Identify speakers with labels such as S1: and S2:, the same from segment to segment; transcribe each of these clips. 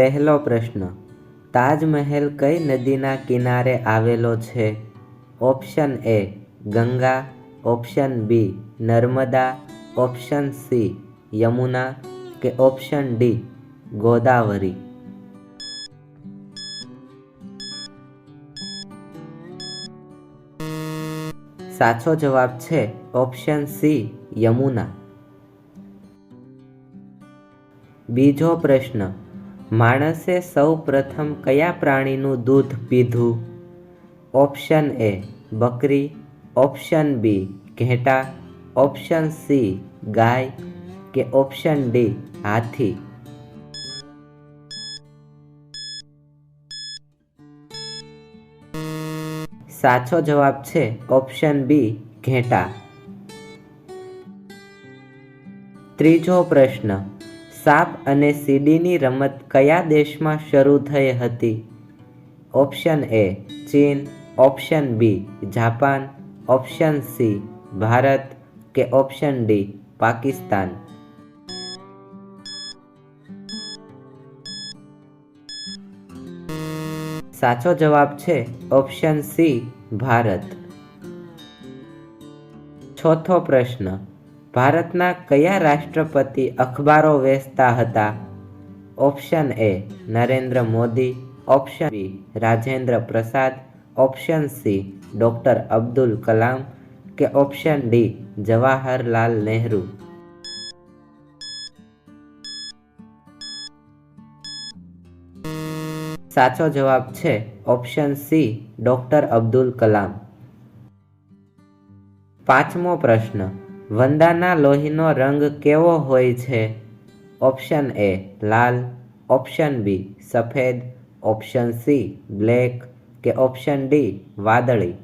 S1: પહેલો પ્રશ્ન, તાજમહેલ કઈ નદીના કિનારે આવેલો છે? Option A Ganga, option B Narmada, option C Yamuna કે ઓપ્શન ડી ગોદાવરી? સાચો જવાબ છે ઓપ્શન સી યમુના. બીજો પ્રશ્ન, માણસે સૌ પ્રથમ કયા પ્રાણીનું દૂધ પીધું? ઓપ્શન એ બકરી, ઓપ્શન બી ઘેટા, ઓપ્શન સી ગાય કે ઓપ્શન ડી હાથી? સાચો જવાબ છે ઓપ્શન બી ઘેટા. ત્રીજો પ્રશ્ન, સાપ અને સીડીની રમત કયા દેશમાં શરૂ થઈ હતી? ઓપ્શન એ ચીન, option B Japan, option C Bharat કે ઓપ્શન ડી પાકિસ્તાન? સાચો જવાબ છે ઓપ્શન સી ભારત. ચોથો પ્રશ્ન, ભારતના કયા રાષ્ટ્રપતિ અખબારો વેચતા હતા? Option A Narendra Modi, option B Rajendra Prasad, option C doctor Abdul Kalam કે ઓપ્શન ડી જવાહરલાલ નહેરુ? સાચો જવાબ છે option C doctor Abdul Kalam. પાંચમો પ્રશ્ન, વંદાના લોહીનો રંગ કેવો હોય છે? ઓપ્શન એ લાલ, ઓપ્શન બી સફેદ, ઓપ્શન સી બ્લેક કે ઓપ્શન ડી વાદળી?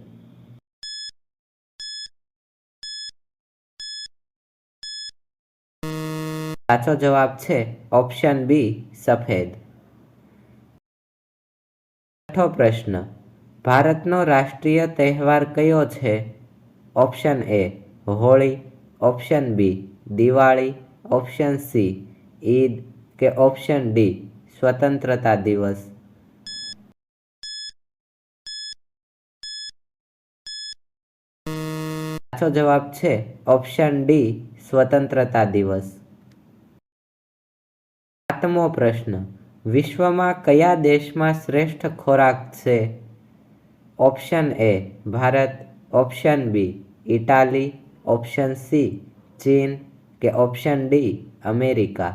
S1: સાચો જવાબ છે ઓપ્શન બી સફેદ. છઠ્ઠો પ્રશ્ન, ભારતનો રાષ્ટ્રીય તહેવાર કયો છે? Option A Holi, option B Diwali, option C Eid કે ઓપ્શન ડી સ્વતંત્રતા દિવસ? સાચો જવાબ છે ઓપ્શન ડી સ્વતંત્રતા દિવસ. સાતમો પ્રશ્ન, વિશ્વમાં કયા દેશમાં શ્રેષ્ઠ ખોરાક છે? Option A Bharat, option B Italy, option C ચીન કે ઓપ્શન ડી અમેરિકા?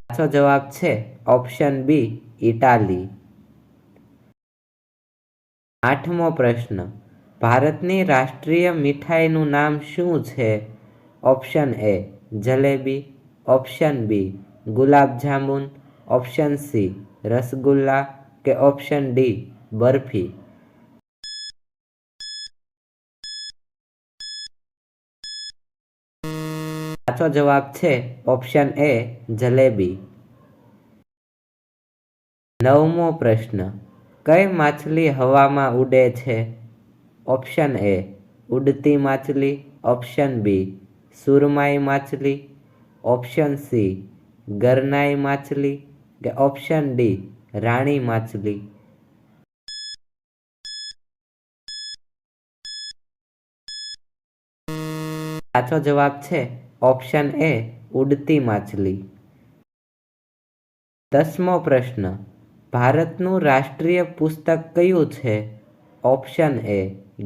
S1: સાચો જવાબ છે ઓપ્શન બી ઇટાલી. આઠમો પ્રશ્ન, ભારતની રાષ્ટ્રીય મીઠાઈનું નામ શું છે? Option A jalebi, option B gulab jamun, option C rasgulla કે ઓપ્શન ડી બરફી? સાચો જવાબ છે ઓપ્શન એ જલેબી. નવમો પ્રશ્ન, કઈ માછલી હવામાં ઉડે છે? ઓપ્શન એ ઉડતી માછલી, ઓપ્શન બી સુરમાઈ માછલી, ઓપ્શન સી ગરનાઈ માછલી કે ઓપ્શન ડી રાણી માછલી? સાચો જવાબ છે ઓપ્શન એ ઉડતી માછલી. 10મો પ્રશ્ન, ભારતનું રાષ્ટ્રીય પુસ્તક કયું છે? Option A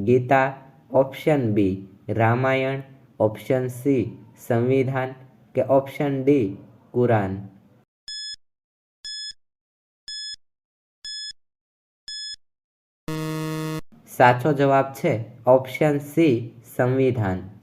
S1: Gita, option B Ramayana, option C સંવિધાન કે ઓપ્શન ડી કુરાન? સાચો જવાબ છે ઓપ્શન સી સંવિધાન.